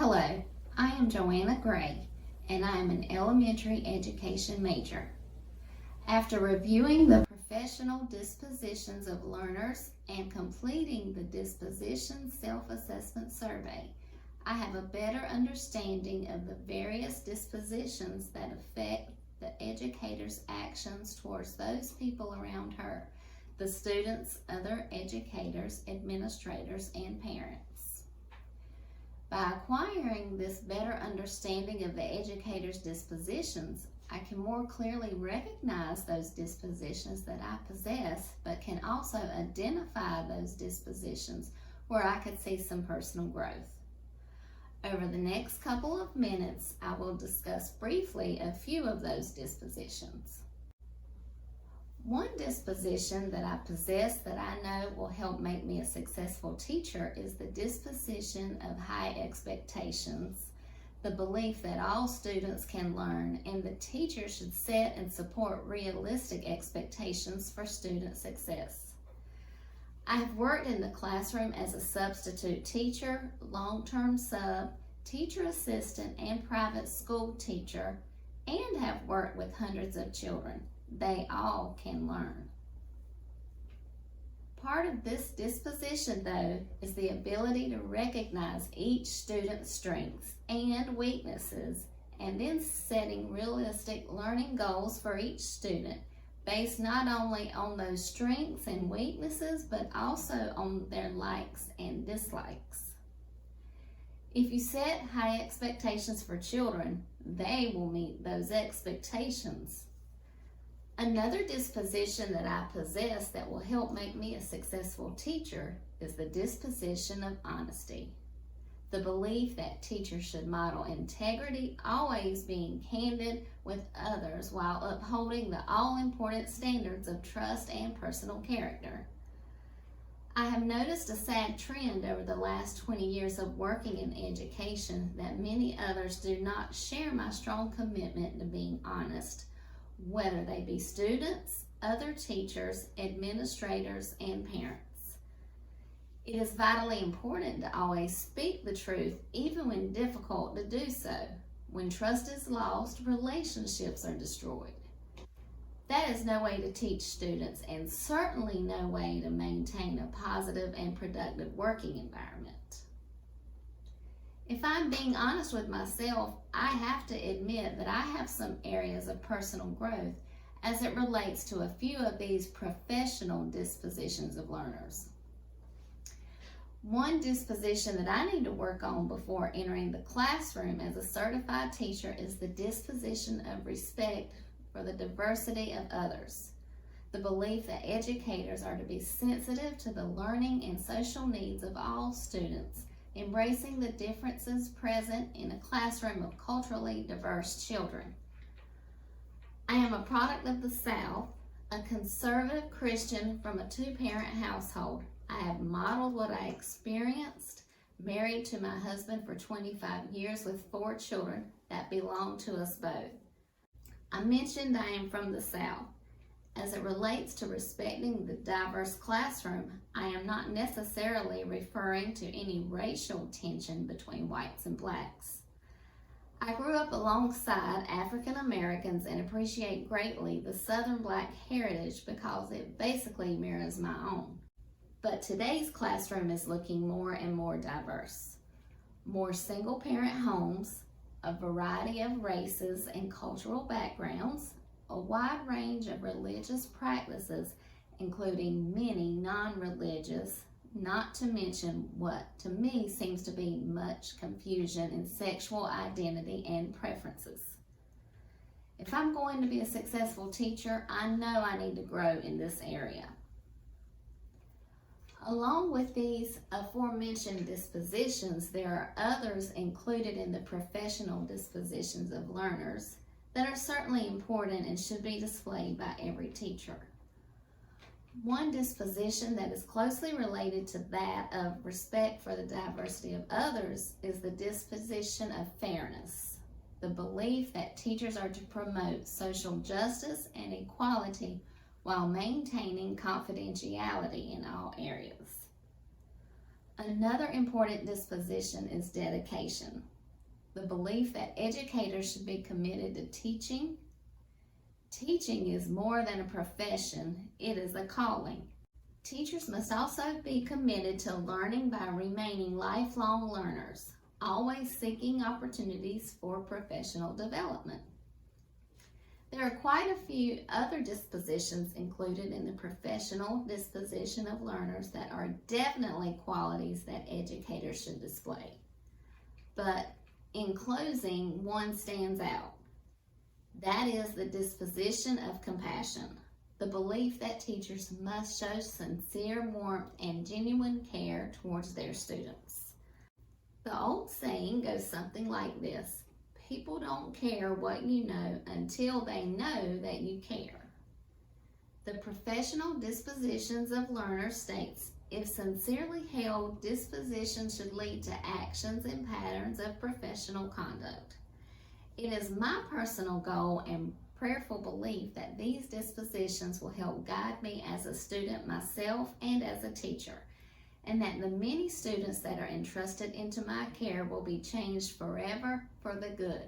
Hello, I am Joanna Gray, and I am an elementary education major. After reviewing the professional dispositions of learners and completing the disposition self-assessment survey, I have a better understanding of the various dispositions that affect the educator's actions towards those people around her, the students, other educators, administrators, and parents. By acquiring this better understanding of the educator's dispositions, I can more clearly recognize those dispositions that I possess, but can also identify those dispositions where I could see some personal growth. Over the next couple of minutes, I will discuss briefly a few of those dispositions. One disposition that I possess that I know will help make me a successful teacher is the disposition of high expectations, the belief that all students can learn and the teacher should set and support realistic expectations for student success. I have worked in the classroom as a substitute teacher, long-term sub, teacher assistant, and private school teacher, and have worked with hundreds of children. They all can learn. Part of this disposition, though, is the ability to recognize each student's strengths and weaknesses, and then setting realistic learning goals for each student based not only on those strengths and weaknesses, but also on their likes and dislikes. If you set high expectations for children, they will meet those expectations. Another disposition that I possess that will help make me a successful teacher is the disposition of honesty. The belief that teachers should model integrity, always being candid with others while upholding the all-important standards of trust and personal character. I have noticed a sad trend over the last 20 years of working in education that many others do not share my strong commitment to being honest, whether they be students, other teachers, administrators, and parents. It is vitally important to always speak the truth, even when difficult to do so. When trust is lost, relationships are destroyed. That is no way to teach students, and certainly no way to maintain a positive and productive working environment. If I'm being honest with myself, I have to admit that I have some areas of personal growth as it relates to a few of these professional dispositions of learners. One disposition that I need to work on before entering the classroom as a certified teacher is the disposition of respect for the diversity of others. The belief that educators are to be sensitive to the learning and social needs of all students, embracing the differences present in a classroom of culturally diverse children. I am a product of the South, a conservative Christian from a two-parent household. I have modeled what I experienced, married to my husband for 25 years with 4 children that belong to us both. I mentioned I am from the South. As it relates to respecting the diverse classroom, I am not necessarily referring to any racial tension between whites and blacks. I grew up alongside African Americans and appreciate greatly the Southern Black heritage because it basically mirrors my own. But today's classroom is looking more and more diverse. More single-parent homes, a variety of races and cultural backgrounds, a wide range of religious practices, including many non-religious, not to mention what to me seems to be much confusion in sexual identity and preferences. If I'm going to be a successful teacher, I know I need to grow in this area. Along with these aforementioned dispositions, there are others included in the professional dispositions of learners that are certainly important and should be displayed by every teacher. One disposition that is closely related to that of respect for the diversity of others is the disposition of fairness, the belief that teachers are to promote social justice and equality while maintaining confidentiality in all areas. Another important disposition is dedication. The belief that educators should be committed to teaching. Teaching is more than a profession, it is a calling. Teachers must also be committed to learning by remaining lifelong learners, always seeking opportunities for professional development. There are quite a few other dispositions included in the professional disposition of learners that are definitely qualities that educators should display. But in closing, one stands out. That is the disposition of compassion, the belief that teachers must show sincere warmth and genuine care towards their students. The old saying goes something like this: people don't care what you know until they know that you care. The professional dispositions of learners states, if sincerely held, dispositions should lead to actions and patterns of professional conduct. It is my personal goal and prayerful belief that these dispositions will help guide me as a student myself and as a teacher, and that the many students that are entrusted into my care will be changed forever for the good.